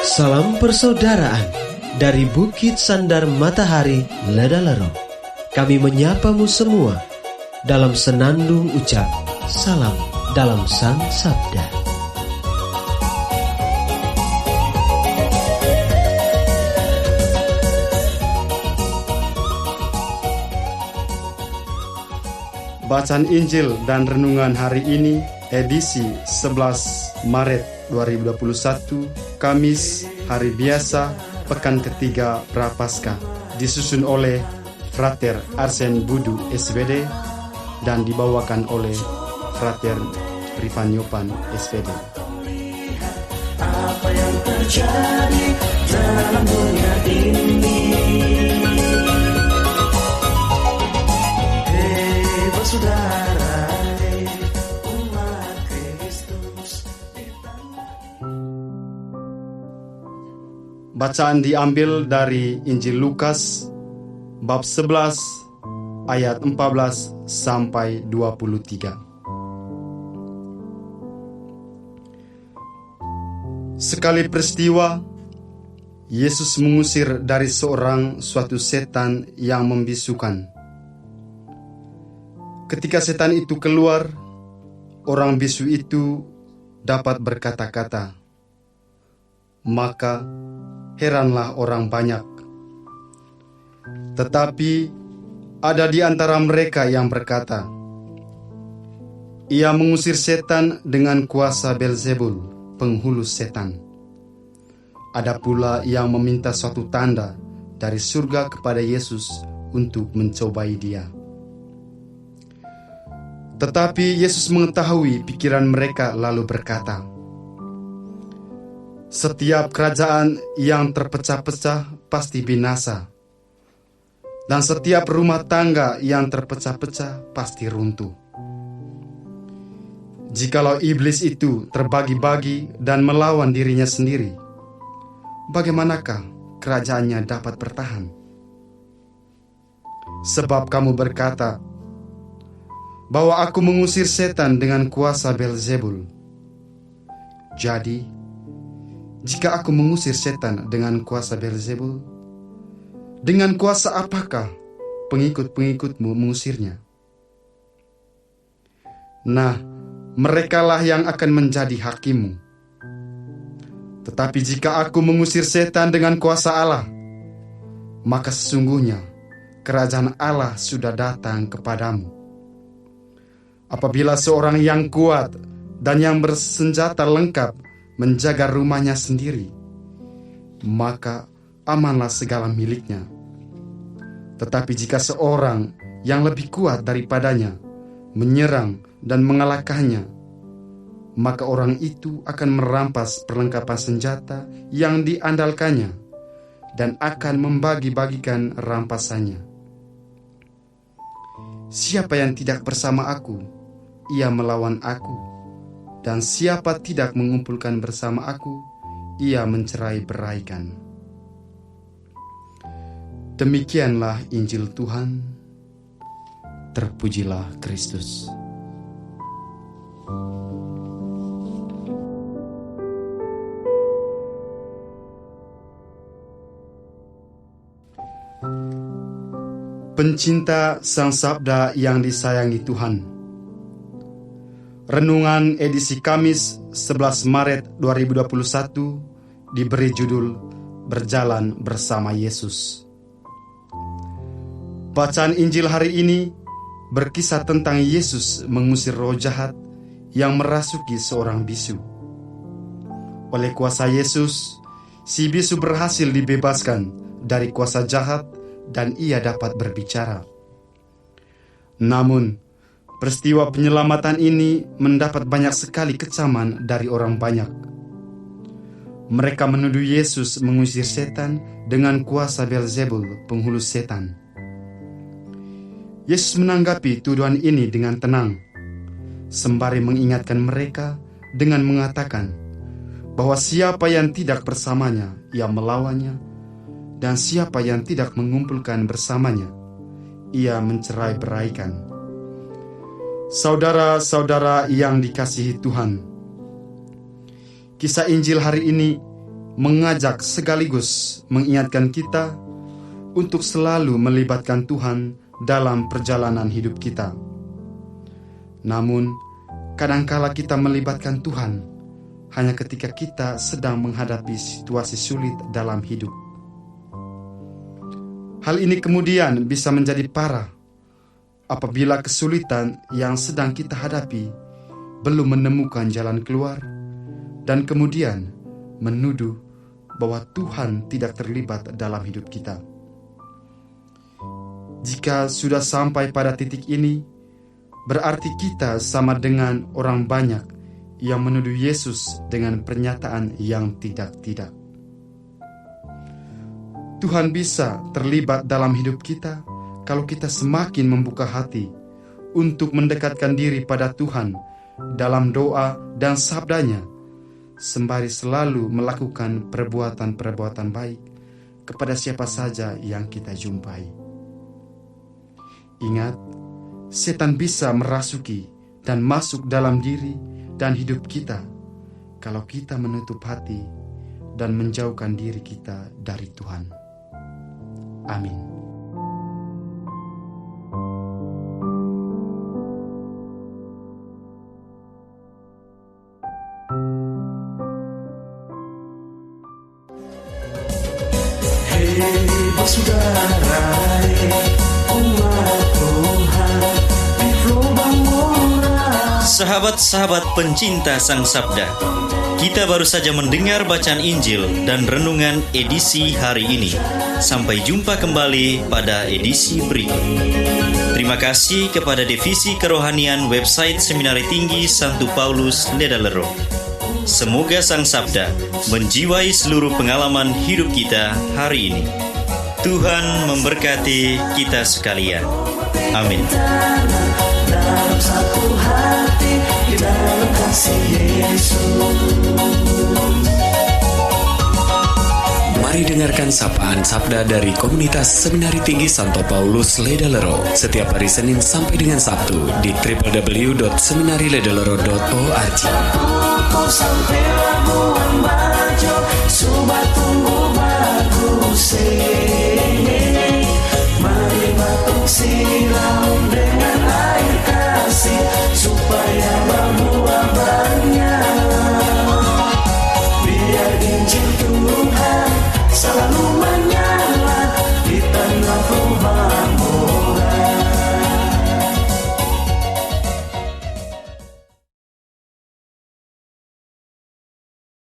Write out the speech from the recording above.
Salam persaudaraan dari Bukit Sandar Matahari Ledalero. Kami menyapamu semua dalam senandung ucap salam dalam Sang Sabda. Bacaan Injil dan Renungan hari ini edisi 11 Maret 2021, Kamis, hari biasa, pekan ketiga Prapaskah, disusun oleh Frater Arsen Budu SPD dan dibawakan oleh Frater Privanyopan SPD. Apa yang terjadi dalam dunia ini? Hei bersaudara, hei umat Kristus. Bacaan diambil dari Injil Lukas bab 11 ayat 14 sampai 23. Sekali peristiwa, Yesus mengusir dari seorang suatu setan yang membisukan. Ketika setan itu keluar, orang bisu itu dapat berkata-kata. Maka heranlah orang banyak. Tetapi ada di antara mereka yang berkata, ia mengusir setan dengan kuasa Beelzebul, penghulu setan. Ada pula yang meminta suatu tanda dari surga kepada Yesus untuk mencobai dia. Tetapi Yesus mengetahui pikiran mereka lalu berkata, setiap kerajaan yang terpecah-pecah pasti binasa, dan setiap rumah tangga yang terpecah-pecah pasti runtuh. Jikalau iblis itu terbagi-bagi dan melawan dirinya sendiri, bagaimanakah kerajaannya dapat bertahan? Sebab kamu berkata bahwa aku mengusir setan dengan kuasa Beelzebul. Jadi, jika aku mengusir setan dengan kuasa Beelzebul, dengan kuasa apakah pengikut-pengikutmu mengusirnya? Nah, merekalah yang akan menjadi hakimu. Tetapi jika aku mengusir setan dengan kuasa Allah, maka sesungguhnya kerajaan Allah sudah datang kepadamu. Apabila seorang yang kuat dan yang bersenjata lengkap menjaga rumahnya sendiri, maka amanlah segala miliknya. Tetapi jika seorang yang lebih kuat daripadanya menyerang dan mengalahkannya, maka orang itu akan merampas perlengkapan senjata yang diandalkannya dan akan membagi-bagikan rampasannya. Siapa yang tidak bersama aku, ia melawan aku. Dan siapa tidak mengumpulkan bersama aku, ia mencerai-beraikan. Demikianlah Injil Tuhan. Terpujilah Kristus. Pencinta Sang Sabda yang disayangi Tuhan. Renungan edisi Kamis 11 Maret 2021 diberi judul Berjalan Bersama Yesus. Bacaan Injil hari ini berkisah tentang Yesus mengusir roh jahat yang merasuki seorang bisu. Oleh kuasa Yesus, si bisu berhasil dibebaskan dari kuasa jahat dan ia dapat berbicara. Namun, peristiwa penyelamatan ini mendapat banyak sekali kecaman dari orang banyak. Mereka menuduh Yesus mengusir setan dengan kuasa Beelzebul, penghulu setan. Yesus menanggapi tuduhan ini dengan tenang, sembari mengingatkan mereka dengan mengatakan bahwa siapa yang tidak bersamanya, ia melawannya, dan siapa yang tidak mengumpulkan bersamanya, ia mencerai-beraikan. Saudara-saudara yang dikasihi Tuhan, kisah Injil hari ini mengajak sekaligus mengingatkan kita untuk selalu melibatkan Tuhan dalam perjalanan hidup kita. Namun, kadangkala kita melibatkan Tuhan hanya ketika kita sedang menghadapi situasi sulit dalam hidup. Hal ini kemudian bisa menjadi parah apabila kesulitan yang sedang kita hadapi belum menemukan jalan keluar dan kemudian menuduh bahwa Tuhan tidak terlibat dalam hidup kita. Jika sudah sampai pada titik ini, berarti kita sama dengan orang banyak yang menuduh Yesus dengan pernyataan yang tidak-tidak. Tuhan bisa terlibat dalam hidup kita kalau kita semakin membuka hati untuk mendekatkan diri pada Tuhan dalam doa dan sabdanya, sembari selalu melakukan perbuatan-perbuatan baik kepada siapa saja yang kita jumpai. Ingat, setan bisa merasuki dan masuk dalam diri dan hidup kita kalau kita menutup hati dan menjauhkan diri kita dari Tuhan. Amin. Saudara, umat Tuhan di lubang murah. Sahabat-sahabat pencinta Sang Sabda, kita baru saja mendengar bacaan Injil dan renungan edisi hari ini. Sampai jumpa kembali pada edisi berikut. Terima kasih kepada Divisi Kerohanian website Seminari Tinggi Santo Paulus Ledalero. Semoga Sang Sabda menjiwai seluruh pengalaman hidup kita hari ini. Tuhan memberkati kita sekalian. Amin. Dalam satu hati, di dalam kasih Yesus. Mari dengarkan sapaan sabda dari komunitas Seminari Tinggi Santo Paulus Ledalero setiap hari Senin sampai dengan Sabtu di www.seminariledalero.org. Sampai